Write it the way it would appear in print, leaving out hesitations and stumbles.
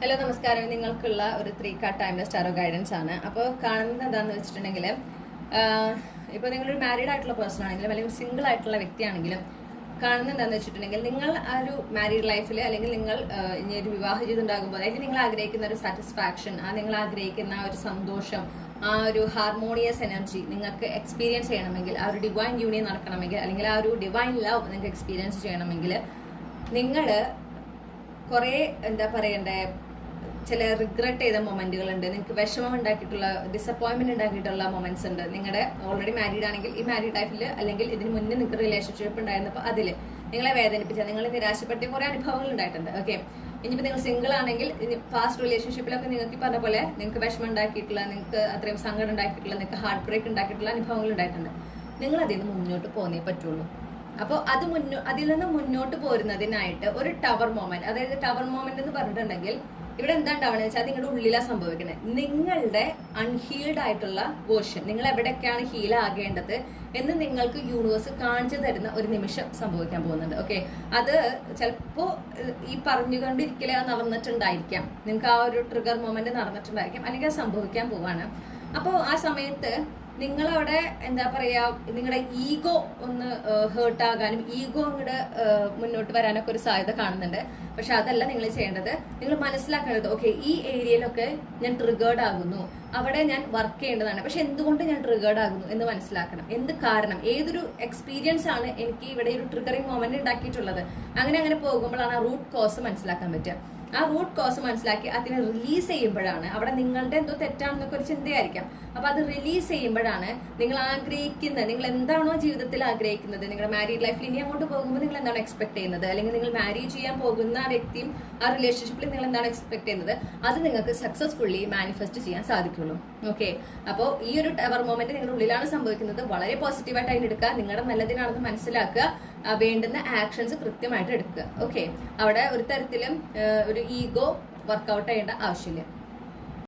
Hello നമസ്കാരം. നിങ്ങൾക്കുള്ള ഒരു 3 കാർഡ് ടൈംലെസ് ടാരോ ഗൈഡൻസ് ആണ്. അപ്പോൾ കാണുന്നത് എന്താണെന്ന് വെച്ചിട്ടുണ്ടെങ്കിൽ ഇപ്പോൾ നിങ്ങളൊരു മാരീഡ് ആയിട്ടുള്ള പേഴ്സൺ ആണെങ്കിലും അല്ലെങ്കിൽ സിംഗിൾ ആയിട്ടുള്ള വ്യക്തിയാണെങ്കിലും കാണുന്നത് എന്താണെന്ന് വെച്ചിട്ടുണ്ടെങ്കിൽ നിങ്ങൾ ആ ഒരു മാരീഡ് ലൈഫിൽ അല്ലെങ്കിൽ നിങ്ങൾ ഇനി ഒരു വിവാഹ ജീവിതം ഉണ്ടാകുമ്പോൾ അല്ലെങ്കിൽ നിങ്ങൾ ആഗ്രഹിക്കുന്ന ഒരു സാറ്റിസ്ഫാക്ഷൻ, നിങ്ങൾ ആഗ്രഹിക്കുന്ന ആ ഒരു സന്തോഷം, ആ ഒരു ഹാർമോണിയസ് എനർജി നിങ്ങൾക്ക് എക്സ്പീരിയൻസ് ചെയ്യണമെങ്കിൽ, ആ ഒരു ഡിവൈൻ യൂണിയൻ നടക്കണമെങ്കിൽ അല്ലെങ്കിൽ ആ ഒരു ഡിവൈൻ ലവ് നിങ്ങൾക്ക് എക്സ്പീരിയൻസ് ചെയ്യണമെങ്കിൽ നിങ്ങൾ കുറേ എന്താ പറയണ്ടേ, ചില റിഗ്രറ്റ് ചെയ്ത മൊമെന്റുകൾ ഉണ്ട്, നിങ്ങൾക്ക് വിഷമം ഉണ്ടാക്കിയിട്ടുള്ള, ഡിസപ്പോയിൻമെന്റ് ഉണ്ടാക്കിയിട്ടുള്ള മൊമെന്റ്സ് ഉണ്ട്. നിങ്ങളുടെ ഓൾറെഡി മാരീഡ് ആണെങ്കിൽ ഈ മാരീഡ് ലൈഫിൽ അല്ലെങ്കിൽ ഇതിന് മുന്നേ നിങ്ങൾക്ക് റിലേഷൻഷിപ്പ് ഉണ്ടായിരുന്നപ്പോൾ അതിൽ നിങ്ങളെ വേദനിപ്പിച്ച, നിങ്ങളെ നിരാശപ്പെടുത്തിയ കുറേ അനുഭവങ്ങൾ ഉണ്ടായിട്ടുണ്ട്. ഓക്കെ, ഇനിയിപ്പോൾ നിങ്ങൾ സിംഗിൾ ആണെങ്കിൽ പാസ്റ്റ് റിലേഷൻഷിപ്പിലൊക്കെ നിങ്ങൾക്ക് പറഞ്ഞ പോലെ നിങ്ങൾക്ക് വിഷമം ഉണ്ടാക്കിയിട്ടുള്ള, നിങ്ങൾക്ക് അത്രയും സങ്കടം ഉണ്ടാക്കിയിട്ടുള്ള, നിങ്ങൾക്ക് ഹാർട്ട് ബ്രേക്ക് ഉണ്ടാക്കിയിട്ടുള്ള അനുഭവങ്ങൾ ഉണ്ടായിട്ടുണ്ട്. നിങ്ങൾ അതിൽ നിന്ന് മുന്നോട്ട് പോകുന്നേ പറ്റുള്ളൂ. അപ്പോൾ അതിൽ നിന്ന് മുന്നോട്ട് പോരുന്നതിനായിട്ട് ഒരു ടവർ മൊമെന്റ്, അതായത് ടവർ മൊമെന്റ് എന്ന് പറഞ്ഞിട്ടുണ്ടെങ്കിൽ ഇവിടെ എന്താ ഉണ്ടാവുന്നത് വെച്ചാൽ നിങ്ങളുടെ ഉള്ളിലാണ് സംഭവിക്കുന്നത്. നിങ്ങളുടെ അൺഹീൽഡ് ആയിട്ടുള്ള വേർഷൻ, നിങ്ങൾ എവിടെയൊക്കെയാണ് ഹീൽ ആകേണ്ടത് എന്ന് നിങ്ങൾക്ക് യൂണിവേഴ്സ് കാണിച്ചു തരുന്ന ഒരു നിമിഷം സംഭവിക്കാൻ പോകുന്നുണ്ട്. ഓക്കെ, അത് ചിലപ്പോൾ ഈ പറഞ്ഞുകൊണ്ടിരിക്കലേ നടന്നിട്ടുണ്ടായിരിക്കാം, നിങ്ങൾക്ക് ആ ഒരു ട്രിഗർ മൊമെന്റ് നടന്നിട്ടുണ്ടായിരിക്കാം, അല്ലെങ്കിൽ അത് സംഭവിക്കാൻ പോവാണ്. അപ്പോൾ ആ സമയത്ത് നിങ്ങളവിടെ എന്താ പറയാ, നിങ്ങളുടെ ഈഗോ ഒന്ന് ഹേർട്ട് ആകാനും ഈഗോ അങ്ങോട്ട് മുന്നോട്ട് വരാനൊക്കെ ഒരു സാധ്യത കാണുന്നുണ്ട്. പക്ഷെ അതല്ല നിങ്ങൾ ചെയ്യേണ്ടത്. നിങ്ങൾ മനസ്സിലാക്കേണ്ടത്, ഓക്കെ, ഈ ഏരിയയിലൊക്കെ ഞാൻ ട്രിഗേർഡ് ആകുന്നു, അവിടെ ഞാൻ വർക്ക് ചെയ്യേണ്ടതാണ്. പക്ഷെ എന്തുകൊണ്ട് ഞാൻ ട്രിഗേർഡ് ആകുന്നു എന്ന് മനസ്സിലാക്കണം. എന്ത് കാരണം, ഏതൊരു എക്സ്പീരിയൻസ് ആണ് എനിക്ക് ഇവിടെ ഒരു ട്രിഗറിങ് മൊമെന്റ് ഉണ്ടാക്കിയിട്ടുള്ളത്. അങ്ങനെ പോകുമ്പോഴാണ് ആ റൂട്ട് കോസ് മനസ്സിലാക്കാൻ പറ്റുക. ആ റൂട്ട് കോസ് മനസ്സിലാക്കി അതിനെ റിലീസ് ചെയ്യുമ്പോഴാണ്, അവിടെ നിങ്ങളുടെ എന്തോ തെറ്റാണെന്നൊക്കെ ഒരു ചിന്തയായിരിക്കാം, അപ്പൊ അത് റിലീസ് ചെയ്യുമ്പോഴാണ് നിങ്ങൾ ആഗ്രഹിക്കുന്നത്, നിങ്ങൾ എന്താണോ ജീവിതത്തിൽ ആഗ്രഹിക്കുന്നത്, നിങ്ങളുടെ മാരീഡ് ലൈഫിൽ ഇനി അങ്ങോട്ട് പോകുമ്പോൾ നിങ്ങൾ എന്താണ് എക്സ്പെക്ട് ചെയ്യുന്നത്, അല്ലെങ്കിൽ നിങ്ങൾ മാരേജ് ചെയ്യാൻ പോകുന്ന ആ വ്യക്തിയും ആ റിലേഷൻഷിപ്പിൽ നിങ്ങൾ എന്താണ് എക്സ്പെക്ട് ചെയ്യുന്നത്, അത് നിങ്ങൾക്ക് സക്സസ്ഫുള്ളി മാനിഫെസ്റ്റ് ചെയ്യാൻ സാധിക്കുള്ളൂ. ഓക്കെ, അപ്പോൾ ഈ ഒരു ടവർ മൊമെന്റ് നിങ്ങളുടെ ഉള്ളിലാണ് സംഭവിക്കുന്നത്. വളരെ പോസിറ്റീവായിട്ട് അതിനെടുക്കുക, നിങ്ങളുടെ നല്ലതിനാണെന്ന് മനസ്സിലാക്കുക, വേണ്ടുന്ന ആക്ഷൻസ് കൃത്യമായിട്ട് എടുക്കുക. ഓക്കെ, അവിടെ ഒരു തരത്തിലും ഒരു ഈഗോ വർക്കൗട്ട് ചെയ്യേണ്ട ആവശ്യമില്ല.